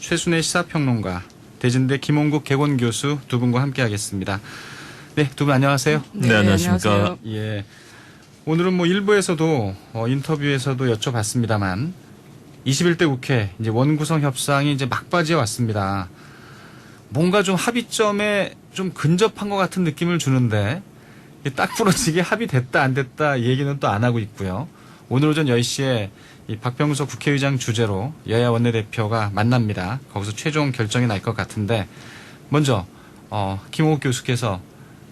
최순애 시사평론가, 대진대 김홍국 개건교수 두 분과 함께하겠습니다. 네, 두 분 안녕하세요. 네, 안녕하십니까. 안녕하세요. 예, 오늘은 뭐 일부에서도 인터뷰에서도 여쭤봤습니다만 21대 국회 이제 원구성 협상이 이제 막바지에 왔습니다. 뭔가 좀 합의점에 좀 근접한 것 같은 느낌을 주는데 딱 부러지게 합의됐다 안 됐다 얘기는 또 안 하고 있고요. 오늘 오전 10시에 이 박병석 국회의장 주재로 여야 원내대표가 만납니다. 거기서 최종 결정이 날 것 같은데 먼저 김홍국 교수께서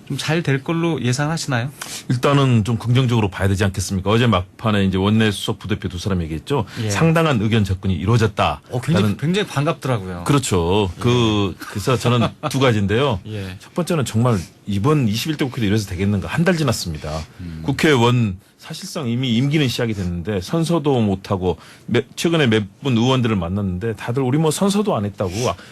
좀 잘 될 걸로 예상하시나요? 일단은 좀 긍정적으로 봐야 되지 않겠습니까? 어제 막판에 이제 원내 수석 부대표 두 사람 얘기했죠. 예. 상당한 의견 접근이 이루어졌다. 굉장히 반갑더라고요. 그렇죠. 그래서 저는 두 가지인데요. 예. 첫 번째는 정말 이번 21대 국회도 이래서 되겠는가. 한 달 지났습니다. 국회의원 사실상 이미 임기는 시작이 됐는데 선서도 못하고 최근에 몇 분 의원들을 만났는데 다들 우리 뭐 선서도 안 했다고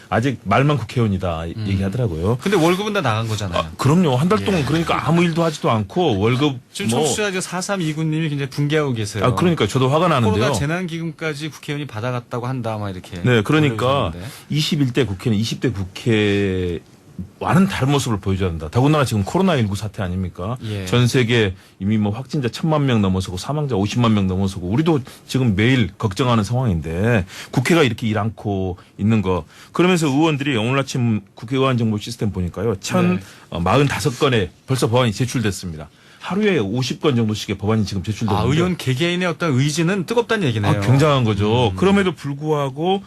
아직 말만 국회의원이다 얘기하더라고요. 근데 월급은 다 나간 거잖아요. 그럼요. 한 달 동안 그러니까 아무 일도 하지도 않고 월급 지금 청취자 4329님이 굉장히 분개하고 계세요. 그러니까 저도 화가 나는데요. 코로나 재난기금까지 국회의원이 받아갔다고 한다, 막 이렇게. 네, 그러니까 올려주셨는데. 21대 국회는 20대 국회와는 다른 모습을 보여줘야 한다. 더군다나 지금 코로나19 사태 아닙니까? 예. 전 세계 이미 뭐 확진자 1,000만 명 넘어서고 사망자 50만 명 넘어서고 우리도 지금 매일 걱정하는 상황인데 국회가 이렇게 일 않고 있는 거. 그러면서 의원들이 오늘 아침 국회의원 정보 시스템 보니까요. 1,045건의 벌써 법안이 제출됐습니다. 하루에 50건 정도씩의 법안이 지금 제출되고 있는데 의원 개개인의 어떤 의지는 뜨겁다는 얘기네요. 굉장한 거죠. 그럼에도 불구하고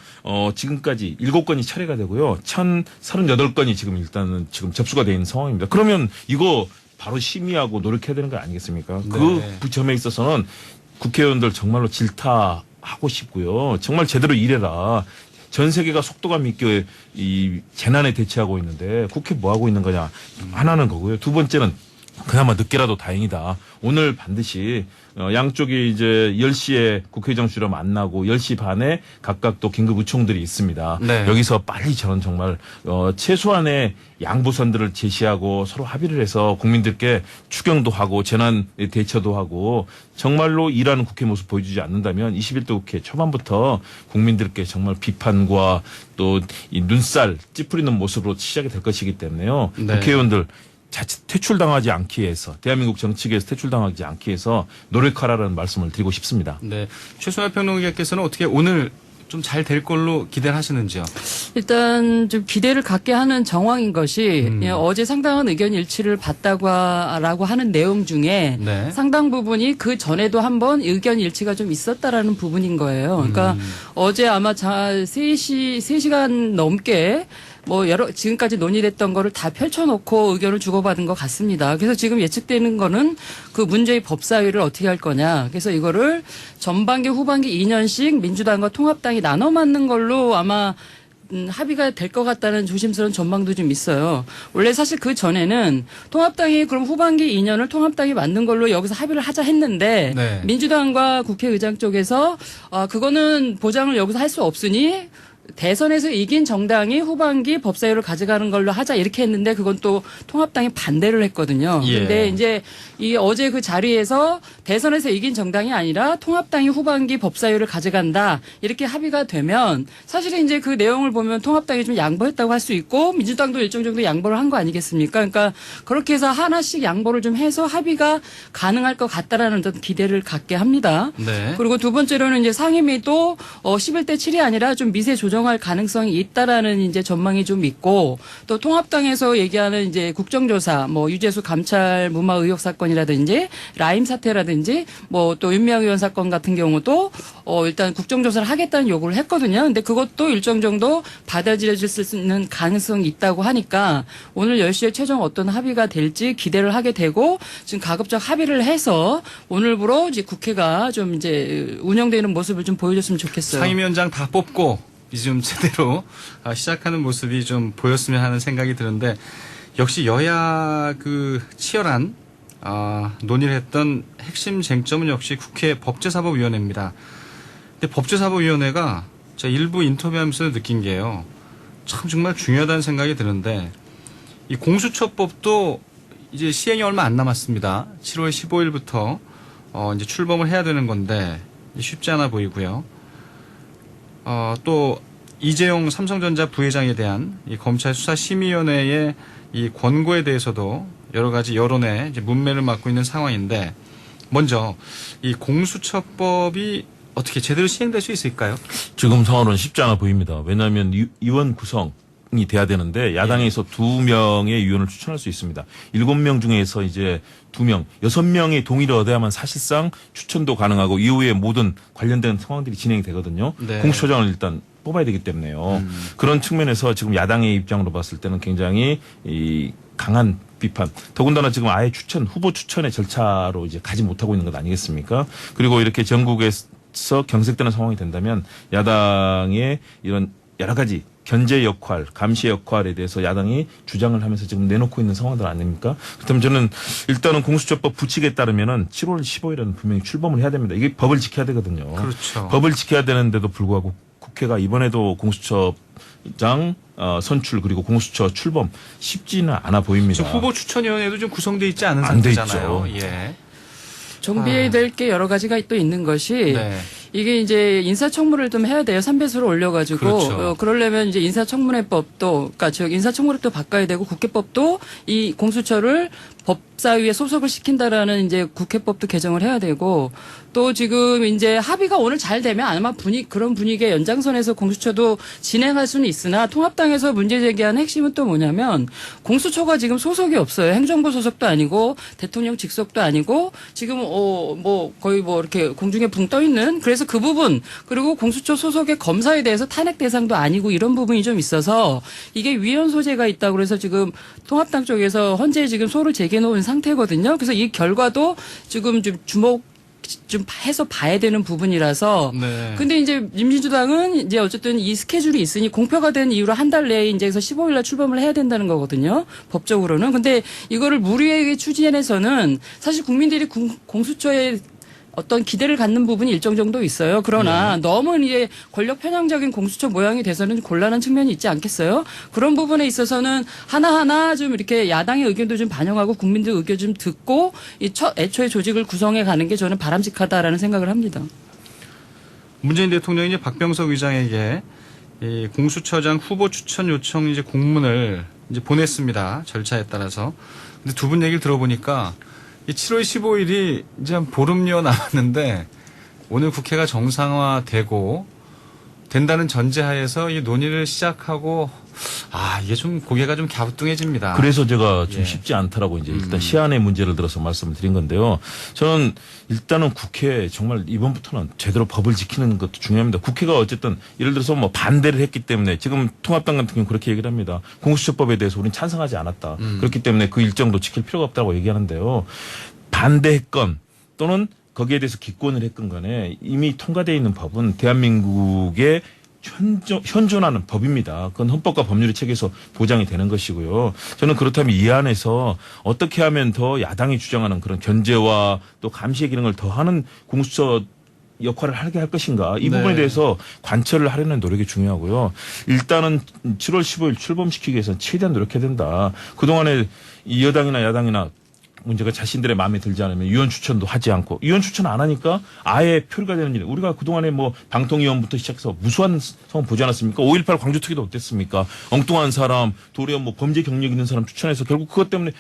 지금까지 7건이 철회가 되고요. 1,038건이 지금 일단은 지금 접수가 돼 있는 상황입니다. 그러면 이거 바로 심의하고 노력해야 되는 거 아니겠습니까? 네. 그 점에 있어서는 국회의원들 정말로 질타하고 싶고요. 정말 제대로 일해라. 전 세계가 속도감 있게 이 재난에 대처하고 있는데 국회 뭐 하고 있는 거냐 하나는 거고요. 두 번째는 그나마 늦게라도 다행이다. 오늘 반드시 양쪽이 이제 10시에 국회의장 주로 만나고 10시 반에 각각 또 긴급 의총들이 있습니다. 네. 여기서 빨리 저는 정말 최소한의 양보선들을 제시하고 서로 합의를 해서 국민들께 추경도 하고 재난 대처도 하고 정말로 일하는 국회 모습 보여주지 않는다면 21대 국회 초반부터 국민들께 정말 비판과 또 이 눈살 찌푸리는 모습으로 시작이 될 것이기 때문에요. 네. 국회의원들 자칫 퇴출당하지 않기 위해서 대한민국 정치계에서 퇴출당하지 않기 위해서 노력하라는 말씀을 드리고 싶습니다. 네. 최순애 평론가께서는 어떻게 오늘 좀 잘 될 걸로 기대를 하시는지요? 일단 좀 기대를 갖게 하는 정황인 것이 어제 상당한 의견 일치를 봤다고 하는 내용 중에 네. 상당 부분이 그 전에도 한번 의견 일치가 좀 있었다라는 부분인 거예요. 그러니까 어제 아마 3시간 넘게 지금까지 논의됐던 거를 다 펼쳐놓고 의견을 주고받은 것 같습니다. 그래서 지금 예측되는 거는 그 문제의 법사위를 어떻게 할 거냐. 그래서 이거를 전반기 후반기 2년씩 민주당과 통합당이 나눠 맞는 걸로 아마 합의가 될 것 같다는 조심스러운 전망도 좀 있어요. 원래 사실 그 전에는 통합당이 그럼 후반기 2년을 통합당이 만든 걸로 여기서 합의를 하자 했는데 네. 민주당과 국회의장 쪽에서 그거는 보장을 여기서 할 수 없으니 대선에서 이긴 정당이 후반기 법사위를 가져가는 걸로 하자 이렇게 했는데 그건 또 통합당이 반대를 했거든요. 예. 근데 이제 이 어제 그 자리에서 대선에서 이긴 정당이 아니라 통합당이 후반기 법사위를 가져간다 이렇게 합의가 되면 사실은 이제 그 내용을 보면 통합당이 좀 양보했다고 할 수 있고 민주당도 일정 정도 양보를 한 거 아니겠습니까? 그러니까 그렇게 해서 하나씩 양보를 좀 해서 합의가 가능할 것 같다라는 어떤 기대를 갖게 합니다. 네. 그리고 두 번째로는 이제 상임위도 11대 7이 아니라 좀 미세 조정할 가능성이 있다라는 이제 전망이 좀 있고 또 통합당에서 얘기하는 이제 국정조사 유재수 감찰 무마 의혹 사건이라든지 라임 사태라든지 또 윤미향 의원 사건 같은 경우도 일단 국정조사를 하겠다는 요구를 했거든요. 근데 그것도 일정 정도 받아들여질 수 있는 가능성이 있다고 하니까 오늘 10시에 최종 어떤 합의가 될지 기대를 하게 되고 지금 가급적 합의를 해서 오늘부로 이제 국회가 좀 이제 운영되는 모습을 좀 보여줬으면 좋겠어요. 상임위원장 다 뽑고 이제 좀 제대로 시작하는 모습이 좀 보였으면 하는 생각이 드는데 역시 여야 그 치열한 논의를 했던 핵심 쟁점은 역시 국회 법제사법위원회입니다. 근데 법제사법위원회가 제가 일부 인터뷰하면서 느낀 게요. 참 정말 중요하다는 생각이 드는데 이 공수처법도 이제 시행이 얼마 안 남았습니다. 7월 15일부터 이제 출범을 해야 되는 건데 쉽지 않아 보이고요. 또 이재용 삼성전자 부회장에 대한 이 검찰 수사심의위원회의 이 권고에 대해서도 여러 가지 여론의 이제 문매를 맞고 있는 상황인데 먼저 이 공수처법이 어떻게 제대로 시행될 수 있을까요? 지금 상황은 쉽지 않아 보입니다. 왜냐하면 의원 구성이 돼야 되는데 야당에서 2명의 의원을 추천할 수 있습니다. 7명 중에서 이제 2명, 6명의 동의를 얻어야만 사실상 추천도 가능하고 이후에 모든 관련된 상황들이 진행이 되거든요. 네. 공수처장을 일단 뽑아야 되기 때문에요. 그런 측면에서 지금 야당의 입장으로 봤을 때는 굉장히 이 강한 비판. 더군다나 지금 아예 후보 추천의 절차로 이제 가지 못하고 있는 것 아니겠습니까? 그리고 이렇게 전국에서 경색되는 상황이 된다면 야당의 이런 여러 가지 견제 역할, 감시 역할에 대해서 야당이 주장을 하면서 지금 내놓고 있는 상황들 아닙니까? 그렇다면 저는 일단은 공수처법 부칙에 따르면은 7월 15일에는 분명히 출범을 해야 됩니다. 이게 법을 지켜야 되거든요. 그렇죠. 법을 지켜야 되는데도 불구하고 국회가 이번에도 공수처장 선출 그리고 공수처 출범 쉽지는 않아 보입니다. 지금 후보 추천위원회도 좀 구성돼 있지 않은 안돼 상태잖아요. 있죠. 예. 정비해야 될 게 여러 가지가 또 있는 것이 네. 이게 이제 인사청문을 좀 해야 돼요. 3배수로 올려가지고. 그렇죠. 그러려면 이제 인사청문회법도, 그러니까 즉 인사청문회법도 바꿔야 되고 국회법도 이 공수처를 법사위에 소속을 시킨다라는 이제 국회법도 개정을 해야 되고 또 지금 이제 합의가 오늘 잘 되면 아마 그런 분위기의 연장선에서 공수처도 진행할 수는 있으나 통합당에서 문제 제기한 핵심은 또 뭐냐면 공수처가 지금 소속이 없어요. 행정부 소속도 아니고 대통령 직속도 아니고 지금 뭐 거의 뭐 이렇게 공중에 붕 떠 있는 그래서 그 부분 그리고 공수처 소속의 검사에 대해서 탄핵 대상도 아니고 이런 부분이 좀 있어서 이게 위헌 소재가 있다고 그래서 지금 통합당 쪽에서 헌재에 지금 소를 제기해 놓은 상태거든요. 그래서 이 결과도 지금 좀 좀 해서 봐야 되는 부분이라서. 네. 근데 이제 민주당은 이제 어쨌든 이 스케줄이 있으니 공표가 된 이후로 한 달 내에 이제서 15일 날 출범을 해야 된다는 거거든요. 법적으로는. 근데 이거를 무리하게 추진해서는 사실 국민들이 공수처에 어떤 기대를 갖는 부분이 일정 정도 있어요. 그러나 너무 이제 권력 편향적인 공수처 모양이 돼서는 곤란한 측면이 있지 않겠어요? 그런 부분에 있어서는 하나하나 좀 이렇게 야당의 의견도 좀 반영하고 국민들 의견 좀 듣고 애초에 조직을 구성해 가는 게 저는 바람직하다라는 생각을 합니다. 문재인 대통령이 이제 박병석 의장에게 이 공수처장 후보 추천 요청 이제 공문을 이제 보냈습니다. 절차에 따라서. 근데 두 분 얘기를 들어보니까 이 7월 15일이 이제 한 보름여 남았는데 오늘 국회가 정상화되고 된다는 전제하에서 이 논의를 시작하고 이게 좀 고개가 좀 갸우뚱해집니다. 그래서 제가 좀 예. 쉽지 않더라고 이제 일단 시한의 문제를 들어서 말씀을 드린 건데요. 저는 일단은 국회 정말 이번부터는 제대로 법을 지키는 것도 중요합니다. 국회가 어쨌든 예를 들어서 뭐 반대를 했기 때문에 지금 통합당 같은 경우는 그렇게 얘기를 합니다. 공수처법에 대해서 우리는 찬성하지 않았다. 그렇기 때문에 그 일정도 지킬 필요가 없다고 얘기하는데요. 반대했건 또는 거기에 대해서 기권을 했건 간에 이미 통과되어 있는 법은 대한민국의 현존하는 법입니다. 그건 헌법과 법률의 체계에서 보장이 되는 것이고요. 저는 그렇다면 이 안에서 어떻게 하면 더 야당이 주장하는 그런 견제와 또 감시의 기능을 더하는 공수처 역할을 하게 할 것인가 이 부분에 네. 대해서 관철을 하려는 노력이 중요하고요. 일단은 7월 15일 출범시키기 위해서는 최대한 노력해야 된다. 그동안에 이 여당이나 야당이나 문제가 자신들의 마음에 들지 않으면 위원 추천도 하지 않고 위원 추천 안 하니까 아예 표류가 되는 일. 우리가 그동안에 뭐 방통위원부터 시작해서 무수한 상황 보지 않았습니까? 5.18 광주특위도 어땠습니까? 엉뚱한 사람, 도리어 뭐 범죄 경력 있는 사람 추천해서 결국 그것 때문에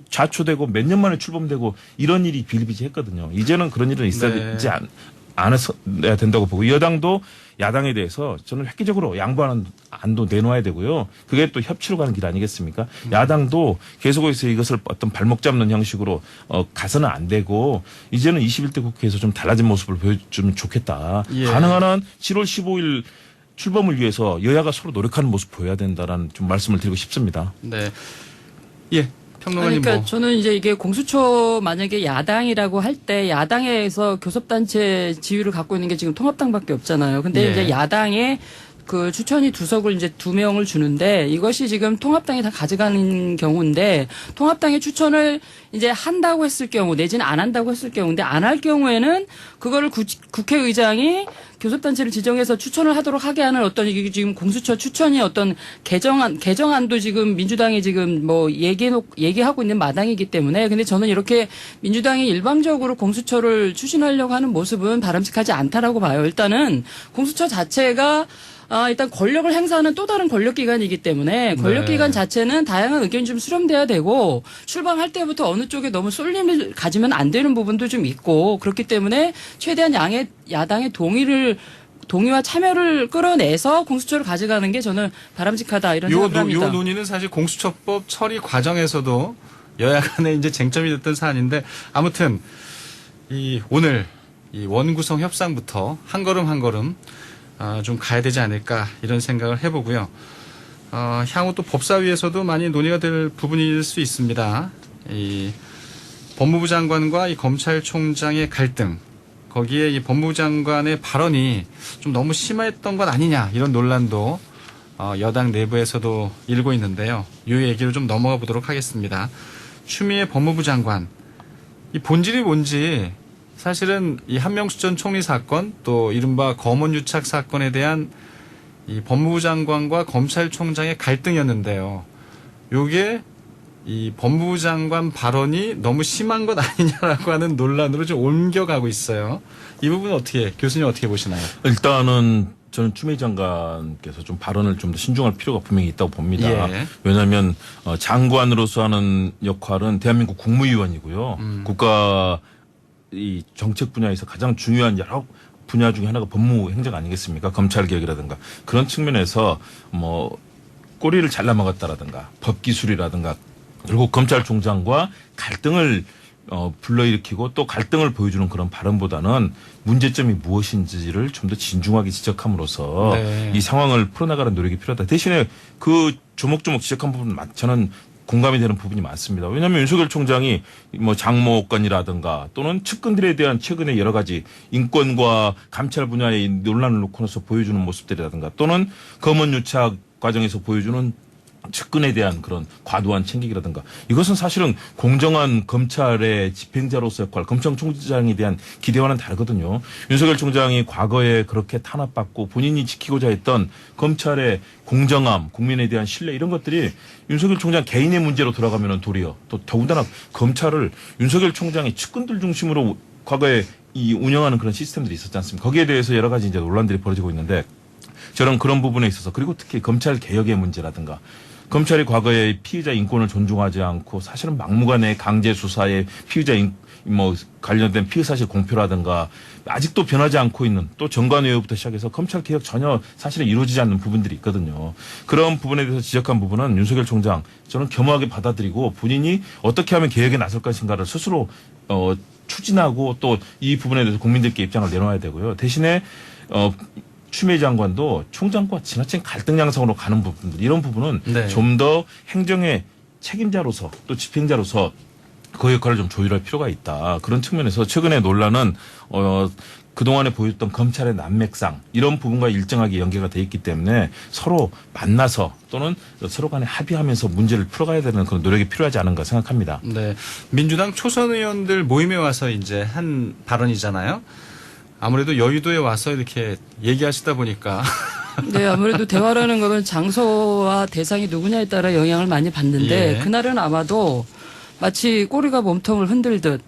자초되고 몇 년 만에 출범되고 이런 일이 비일비재했거든요. 이제는 그런 일은 있어야지 않아야 된다고 보고 여당도 야당에 대해서 저는 획기적으로 양보하는 안도 내놓아야 되고요. 그게 또 협치로 가는 길 아니겠습니까? 야당도 계속해서 이것을 어떤 발목 잡는 형식으로 가서는 안 되고 이제는 21대 국회에서 좀 달라진 모습을 보여주면 좋겠다. 예. 가능한 한 7월 15일 출범을 위해서 여야가 서로 노력하는 모습 보여야 된다라는 좀 말씀을 드리고 싶습니다. 네. 예. 평론가님 그러니까 뭐. 저는 이제 이게 공수처 만약에 야당이라고 할 때 야당에서 교섭단체 지위를 갖고 있는 게 지금 통합당밖에 없잖아요. 근데 예. 이제 야당에 그 추천이 2석을 이제 2명을 주는데 이것이 지금 통합당이 다 가져가는 경우인데 통합당이 추천을 이제 한다고 했을 경우 내지는 안 한다고 했을 경우인데 안 할 경우에는 그거를 국회의장이 교섭단체를 지정해서 추천을 하도록 하게 하는 어떤 이게 지금 공수처 추천이 어떤 개정안도 지금 민주당이 지금 뭐 얘기하고 있는 마당이기 때문에 근데 저는 이렇게 민주당이 일방적으로 공수처를 추진하려고 하는 모습은 바람직하지 않다라고 봐요. 일단은 공수처 자체가 일단 권력을 행사하는 또 다른 권력기관이기 때문에 권력기관 자체는 다양한 의견이 좀 수렴돼야 되고 출범할 때부터 어느 쪽에 너무 쏠림을 가지면 안 되는 부분도 좀 있고 그렇기 때문에 최대한 야당의 동의와 참여를 끌어내서 공수처를 가져가는 게 저는 바람직하다 이런 생각을 합니다. 요 논의는 사실 공수처법 처리 과정에서도 여야 간에 이제 쟁점이 됐던 사안인데 아무튼 오늘 이 원구성 협상부터 한 걸음 한 걸음 좀 가야 되지 않을까 이런 생각을 해보고요. 향후 또 법사위에서도 많이 논의가 될 부분일 수 있습니다. 이 법무부 장관과 이 검찰총장의 갈등, 거기에 이 법무부 장관의 발언이 좀 너무 심했던 것 아니냐 이런 논란도 여당 내부에서도 일고 있는데요. 이 얘기로 좀 넘어가 보도록 하겠습니다. 추미애 법무부 장관, 이 본질이 뭔지 사실은 이 한명수 전 총리 사건 또 이른바 검언유착 사건에 대한 이 법무부 장관과 검찰총장의 갈등이었는데요. 요게 이 법무부 장관 발언이 너무 심한 것 아니냐라고 하는 논란으로 좀 옮겨가고 있어요. 이 부분은 교수님 어떻게 보시나요? 일단은 저는 추미애 장관께서 좀 발언을 좀 더 신중할 필요가 분명히 있다고 봅니다. 예. 왜냐하면 장관으로서 하는 역할은 대한민국 국무위원이고요. 국가 이 정책 분야에서 가장 중요한 여러 분야 중에 하나가 법무 행정 아니겠습니까? 검찰 개혁이라든가 그런 측면에서 뭐 꼬리를 잘라 먹었다라든가 법 기술이라든가 그리고 검찰총장과 갈등을 불러일으키고 또 갈등을 보여주는 그런 발언보다는 문제점이 무엇인지를 좀 더 진중하게 지적함으로써 네. 이 상황을 풀어나가는 노력이 필요하다. 대신에 그 조목조목 지적한 부분 저는 공감이 되는 부분이 많습니다. 왜냐하면 윤석열 총장이 뭐 장모건이라든가 또는 측근들에 대한 최근에 여러 가지 인권과 감찰 분야의 논란을 놓고서 보여주는 모습들이라든가 또는 검언유착 과정에서 보여주는 측근에 대한 그런 과도한 챙기기라든가 이것은 사실은 공정한 검찰의 집행자로서 역할, 검찰총장에 대한 기대와는 다르거든요. 윤석열 총장이 과거에 그렇게 탄압받고 본인이 지키고자 했던 검찰의 공정함, 국민에 대한 신뢰 이런 것들이 윤석열 총장 개인의 문제로 돌아가면은 도리어 또 더군다나 검찰을 윤석열 총장의 측근들 중심으로 과거에 이 운영하는 그런 시스템들이 있었지 않습니까? 거기에 대해서 여러 가지 이제 논란들이 벌어지고 있는데 저는 그런 부분에 있어서 그리고 특히 검찰 개혁의 문제라든가 검찰이 과거에 피의자 인권을 존중하지 않고 사실은 막무가내 강제 수사에 피의자 관련된 피의 사실 공표라든가 아직도 변하지 않고 있는 또 정관외부터 시작해서 검찰 개혁 전혀 사실은 이루어지지 않는 부분들이 있거든요. 그런 부분에 대해서 지적한 부분은 윤석열 총장 저는 겸허하게 받아들이고 본인이 어떻게 하면 개혁에 나설 것인가를 스스로 추진하고 또 이 부분에 대해서 국민들께 입장을 내놓아야 되고요. 대신에 추미애 장관도 총장과 지나친 갈등 양상으로 가는 부분들 이런 부분은 네. 좀 더 행정의 책임자로서 또 집행자로서 그 역할을 좀 조율할 필요가 있다. 그런 측면에서 최근의 논란은 그동안에 보였던 검찰의 난맥상 이런 부분과 일정하게 연계가 돼 있기 때문에 서로 만나서 또는 서로 간에 합의하면서 문제를 풀어가야 되는 그런 노력이 필요하지 않은가 생각합니다. 네. 민주당 초선 의원들 모임에 와서 이제 한 발언이잖아요. 아무래도 여의도에 와서 이렇게 얘기하시다 보니까 네, 아무래도 대화라는 거는 장소와 대상이 누구냐에 따라 영향을 많이 받는데 예. 그날은 아마도 마치 꼬리가 몸통을 흔들듯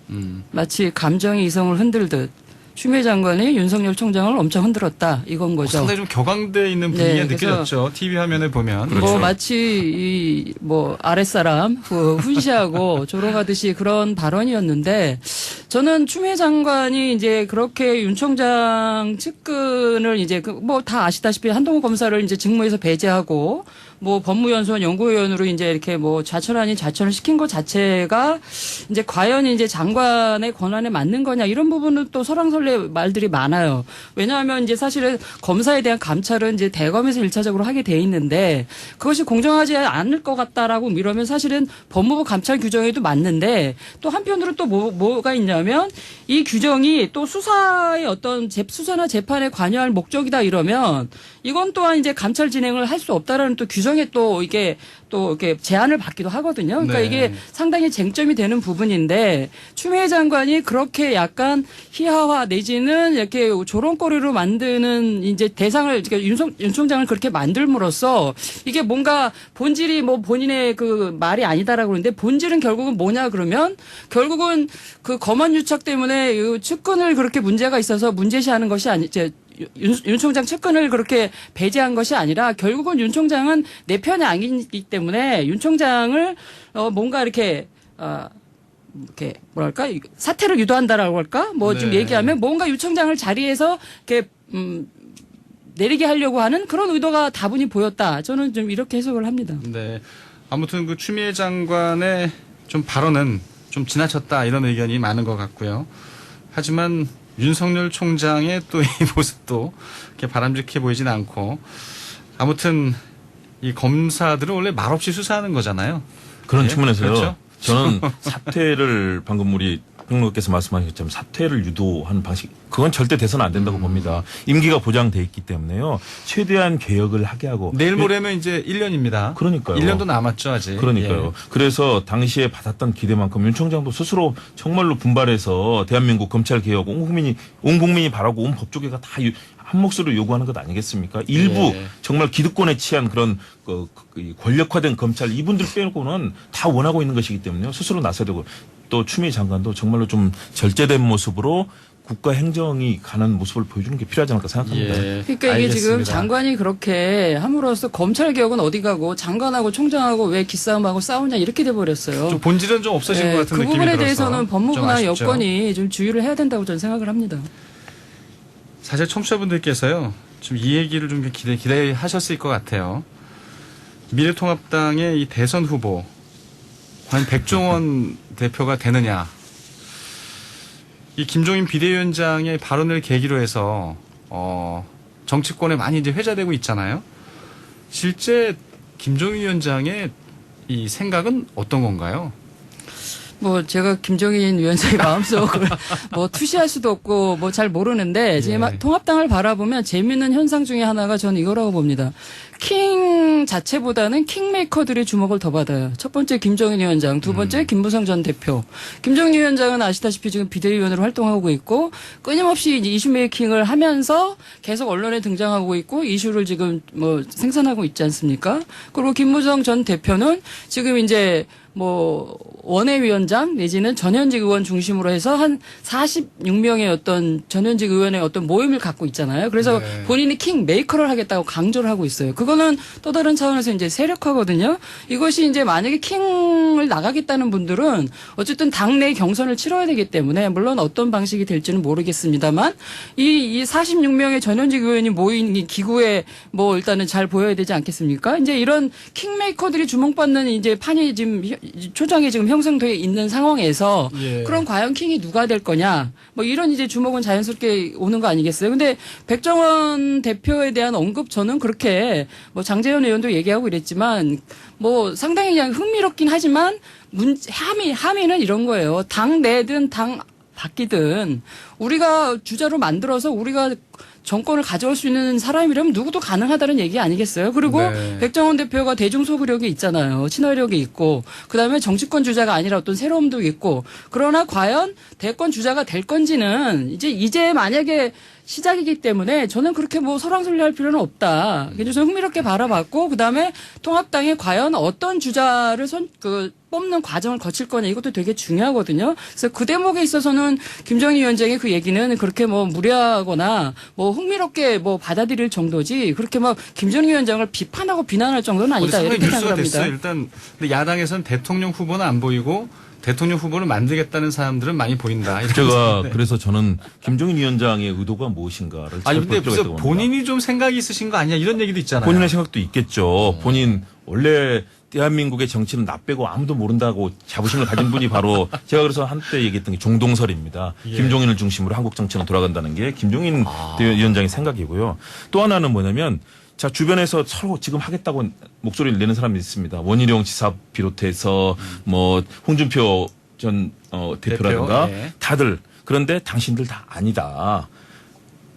마치 감정이 이성을 흔들듯 추미애 장관이 윤석열 총장을 엄청 흔들었다 이건 거죠. 상당히 좀 격앙돼 있는 분위기가 네, 그래서 느껴졌죠. TV 화면을 보면. 뭐 마치 아랫사람 훈시하고 조롱하듯이 그런 발언이었는데 저는 추미애 장관이 이제 그렇게 윤 총장 측근을 이제 다 아시다시피 한동훈 검사를 이제 직무에서 배제하고 법무연수원 연구위원으로 이제 이렇게 좌천 아닌 좌천을 시킨 것 자체가 이제 과연 이제 장관의 권한에 맞는 거냐 이런 부분은 또 설왕설래 말들이 많아요. 왜냐하면 이제 사실은 검사에 대한 감찰은 이제 대검에서 1차적으로 하게 돼 있는데 그것이 공정하지 않을 것 같다라고 이러면 사실은 법무부 감찰 규정에도 맞는데 또 한편으로 또 뭐가 있냐면 이 규정이 또 수사의 어떤 수사나 재판에 관여할 목적이다 이러면 이건 또한 이제 감찰 진행을 할 수 없다라는 또 규정에 또 이게 제한을 받기도 하거든요. 그러니까 네. 이게 상당히 쟁점이 되는 부분인데 추미애 장관이 그렇게 약간 희화화 내지는 이렇게 조롱거리로 만드는 이제 대상을 윤 총장을 그렇게 만들므로써 이게 뭔가 본질이 본인의 그 말이 아니다라고 그러는데 본질은 결국은 뭐냐 그러면 결국은 그 검언 유착 때문에 측근을 그렇게 문제가 있어서 문제시하는 것이 윤 총장 측근을 그렇게 배제한 것이 아니라 결국은 윤 총장은 내 편이 아니기 때문에 윤 총장을 뭔가 이렇게 뭐랄까 사태를 유도한다라고 할까 뭐 좀 네. 얘기하면 뭔가 윤 총장을 자리에서 이렇게 내리게 하려고 하는 그런 의도가 다분히 보였다. 저는 좀 이렇게 해석을 합니다. 네. 아무튼 그 추미애 장관의 좀 발언은 좀 지나쳤다 이런 의견이 많은 것 같고요. 하지만 윤석열 총장의 또 이 모습도 그렇게 바람직해 보이진 않고 아무튼 이 검사들은 원래 말없이 수사하는 거잖아요. 그런 예? 측면에서요. 그렇죠? 저는 사퇴를 방금 우리 평론가께서 말씀하셨지만 사퇴를 유도한 방식 그건 절대 돼서는 안 된다고 봅니다. 임기가 보장돼 있기 때문에요. 최대한 개혁을 하게 하고 내일 모레면 이제 1년입니다. 그러니까요. 1년도 남았죠 아직. 그러니까요. 예. 그래서 당시에 받았던 기대만큼 윤 총장도 스스로 정말로 분발해서 대한민국 검찰 개혁 온 국민이 바라고 온 법조계가 다 한 목소리로 요구하는 것 아니겠습니까? 일부 예. 정말 기득권에 취한 그런 권력화된 검찰 이분들 빼고는 다 원하고 있는 것이기 때문에요. 스스로 나서야 되고 또 추미애 장관도 정말로 좀 절제된 모습으로 국가 행정이 가는 모습을 보여주는 게 필요하지 않을까 생각합니다. 예. 그러니까 이게 알겠습니다. 지금 장관이 그렇게 함으로써 검찰 개혁은 어디 가고 장관하고 총장하고 왜 기싸움하고 싸우냐 이렇게 돼버렸어요. 좀 본질은 좀 없어진 것 같은 그 느낌이 부분에 들어서 대해서는 법무부나 좀 아쉽죠. 여권이 좀 주의를 해야 된다고 저는 생각을 합니다. 사실 청취자분들께서요, 좀 이 얘기를 좀 기대하셨을 것 같아요. 미래통합당의 이 대선 후보, 과연 백종원 대표가 되느냐. 이 김종인 비대위원장의 발언을 계기로 해서, 정치권에 많이 이제 회자되고 있잖아요. 실제 김종인 위원장의 이 생각은 어떤 건가요? 뭐 제가 김정인 위원장의 마음속을 뭐 투시할 수도 없고 뭐 잘 모르는데 지금 예. 통합당을 바라보면 재미있는 현상 중에 하나가 저는 이거라고 봅니다. 킹 자체보다는 킹메이커들의 주목을 더 받아요. 첫 번째 김정인 위원장, 두 번째 김무성 전 대표. 김정인 위원장은 아시다시피 지금 비대위원으로 활동하고 있고 끊임없이 이제 이슈 메이킹을 하면서 계속 언론에 등장하고 있고 이슈를 지금 뭐 생산하고 있지 않습니까? 그리고 김무성 전 대표는 지금 이제 뭐 원외위원장 내지는 전현직 의원 중심으로 해서 한 46명의 어떤 전현직 의원의 어떤 모임을 갖고 있잖아요. 그래서 네. 본인이 킹 메이커를 하겠다고 강조를 하고 있어요. 그거는 또 다른 차원에서 이제 세력화거든요. 이것이 이제 만약에 킹을 나가겠다는 분들은 어쨌든 당내 경선을 치러야 되기 때문에 물론 어떤 방식이 될지는 모르겠습니다만 이 46명의 전현직 의원이 모인 이 기구에 뭐 일단은 잘 보여야 되지 않겠습니까? 이제 이런 킹메이커들이 주목받는 이제 판이 지금 초장에 지금 형성돼 있는 상황에서 예. 그럼 과연 킹이 누가 될 거냐 뭐 이런 이제 주목은 자연스럽게 오는 거 아니겠어요? 근데 백정원 대표에 대한 언급 저는 그렇게 뭐 장재현 의원도 얘기하고 이랬지만 뭐 상당히 그냥 흥미롭긴 하지만 함의는 이런 거예요. 당 내든 당 밖이든 우리가 주자로 만들어서 우리가 정권을 가져올 수 있는 사람이라면 누구도 가능하다는 얘기 아니겠어요? 그리고 네. 백정원 대표가 대중소구력이 있잖아요. 친화력이 있고 그다음에 정치권 주자가 아니라 어떤 새로움도 있고 그러나 과연 대권 주자가 될 건지는 이제 만약에 시작이기 때문에 저는 그렇게 뭐 설왕설래할 필요는 없다. 그래서 저는 흥미롭게 바라봤고 그다음에 통합당이 과연 어떤 주자를 뽑는 과정을 거칠 거냐 이것도 되게 중요하거든요. 그래서 그 대목에 있어서는 김정인 위원장의 그 얘기는 그렇게 뭐 무례하거나 뭐 흥미롭게 뭐 받아들일 정도지 그렇게 막 김정인 위원장을 비판하고 비난할 정도는 아니다 상당히 이렇게 뉴스가 생각합니다. 됐어요. 일단 근데 야당에서는 대통령 후보는 안 보이고 대통령 후보를 만들겠다는 사람들은 많이 보인다. 이렇게 제가 네. 그래서 저는 김종인 위원장의 의도가 무엇인가를 아니 잘 근데 볼 필요가 무슨 있다고 봅니다. 본인이 좀 생각이 있으신 거 아니야 이런 얘기도 있잖아요. 본인의 생각도 있겠죠. 본인 원래 대한민국의 정치는 나 빼고 아무도 모른다고 자부심을 가진 분이 바로 제가 그래서 한때 얘기했던 게 종동설입니다. 예. 김종인을 중심으로 한국 정치는 돌아간다는 게 김종인 위원장의 생각이고요. 또 하나는 뭐냐면 자 주변에서 서로 지금 하겠다고 목소리를 내는 사람이 있습니다. 원희룡 지사 비롯해서 뭐 홍준표 전 대표라든가 대표, 예. 다들 그런데 당신들 다 아니다.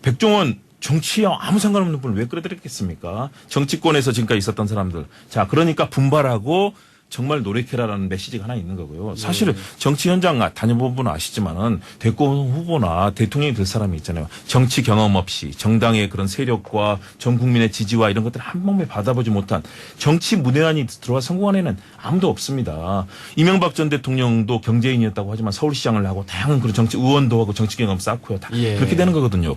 백종원 정치에 아무 상관없는 분을 왜 끌어들였겠습니까? 정치권에서 지금까지 있었던 사람들. 자, 그러니까 분발하고 정말 노력해라라는 메시지가 하나 있는 거고요. 사실은 정치 현장 다녀본 분은 아시지만은 대권 후보나 대통령이 될 사람이 있잖아요. 정치 경험 없이 정당의 그런 세력과 전 국민의 지지와 이런 것들을 한 몸에 받아보지 못한 정치 문외한이 들어와 성공한 애는 아무도 없습니다. 이명박 전 대통령도 경제인이었다고 하지만 서울시장을 하고 다양한 그런 정치 의원도 하고 정치 경험 쌓고요. 다 예. 그렇게 되는 거거든요.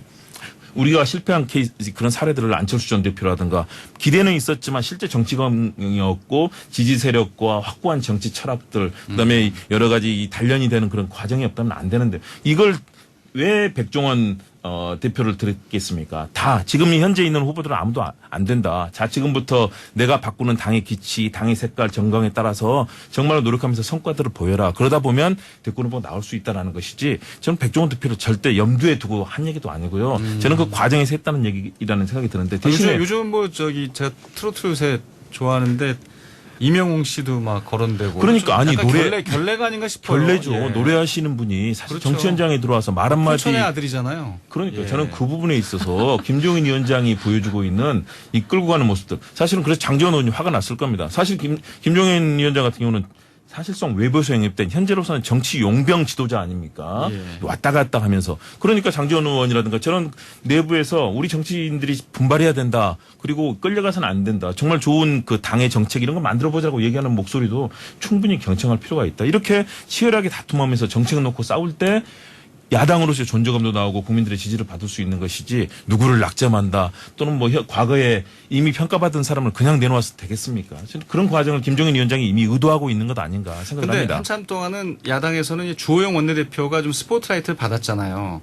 우리가 실패한 케이스 그런 사례들을 안철수 전 대표라든가 기대는 있었지만 실제 정치감이 없고 지지 세력과 확고한 정치 철학들 그다음에 여러 가지 이 단련이 되는 그런 과정이 없다면 안 되는데 이걸 왜 백종원 대표를 들었겠습니까? 다 지금 현재 있는 후보들은 아무도 안 된다. 자 지금부터 내가 바꾸는 당의 기치, 당의 색깔, 정강에 따라서 정말로 노력하면서 성과들을 보여라. 그러다 보면 대권 후보 나올 수 있다라는 것이지 저는 백종원 대표를 절대 염두에 두고 한 얘기도 아니고요. 저는 그 과정에서 했다는 얘기라는 생각이 드는데 대신에 요즘 뭐 제가 트로트 요새 좋아하는데 이명웅 씨도 막 거론되고 그러니까 아니 결례가 아닌가 싶어요. 결례죠. 예. 노래하시는 분이 사실 그렇죠. 정치 현장에 들어와서 말 한마디 포천의 아들이잖아요. 그러니까 예. 저는 그 부분에 있어서 김종인 위원장이 보여주고 있는 이 끌고 가는 모습들 사실은 그래서 장제원 의원이 화가 났을 겁니다. 사실 김종인 위원장 같은 경우는 사실상 외부에서 영입된 현재로서는 정치 용병 지도자 아닙니까? 예. 왔다 갔다 하면서 그러니까 장제원 의원이라든가 저런 내부에서 우리 정치인들이 분발해야 된다. 그리고 끌려가서는 안 된다. 정말 좋은 그 당의 정책 이런 거 만들어 보자고 얘기하는 목소리도 충분히 경청할 필요가 있다. 이렇게 치열하게 다툼하면서 정책을 놓고 싸울 때 야당으로서의 존재감도 나오고 국민들의 지지를 받을 수 있는 것이지 누구를 낙점한다 또는 뭐 과거에 이미 평가받은 사람을 그냥 내놓아서 되겠습니까? 저는 그런 과정을 김종인 위원장이 이미 의도하고 있는 것 아닌가 생각을 근데 합니다. 한참 동안은 야당에서는 주호영 원내대표가 좀 스포트라이트를 받았잖아요.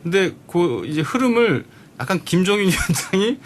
근데 그 이제 흐름을 약간 김종인 위원장이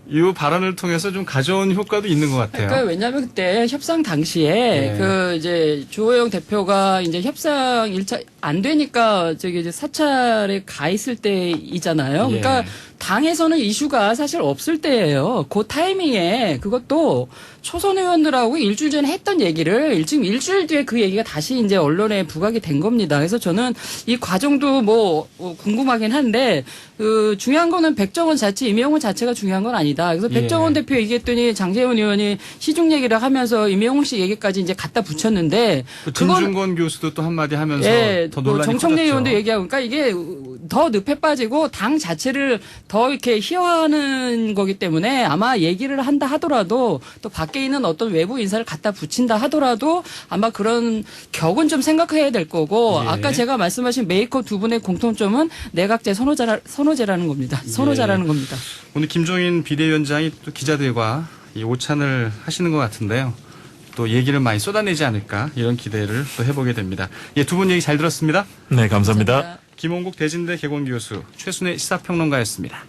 이 발언을 통해서 좀 가져온 효과도 있는 것 같아요. 그러니까 왜냐하면 그때 협상 당시에 네. 그 이제 주호영 대표가 이제 협상 1차 안 되니까 저기 이제 사찰에 가 있을 때이잖아요. 예. 그러니까 당에서는 이슈가 사실 없을 때예요. 그 타이밍에 그것도 초선 의원들하고 일주일 전에 했던 얘기를 지금 일주일 뒤에 그 얘기가 다시 이제 언론에 부각이 된 겁니다. 그래서 저는 이 과정도 뭐 궁금하긴 한데 그 중요한 거는 백정원 자체, 이명훈 자체가 중요한 건 아니다. 그래서 예. 백정원 대표 얘기했더니 장제원 의원이 시중 얘기를 하면서 이명훈 씨 얘기까지 이제 갖다 붙였는데 그 그건 진중권 교수도 또 한마디 하면서 예, 더 또 논란이 정청래 커졌죠. 의원도 얘기하고 그러니까 이게 더 늪에 빠지고 당 자체를 더 이렇게 희화하는 거기 때문에 아마 얘기를 한다 하더라도 또 밖에 있는 어떤 외부 인사를 갖다 붙인다 하더라도 아마 그런 격은 좀 생각해야 될 거고 예. 아까 제가 말씀하신 메이커 두 분의 공통점은 내각제 선호제라는 겁니다. 선호자라는 겁니다. 오늘 김종인 비대위원장이 또 기자들과 이 오찬을 하시는 것 같은데요. 또 얘기를 많이 쏟아내지 않을까 이런 기대를 또 해보게 됩니다. 예, 두 분 얘기 잘 들었습니다. 네, 감사합니다. 김홍국 대진대 개공교수 최순애 시사평론가였습니다.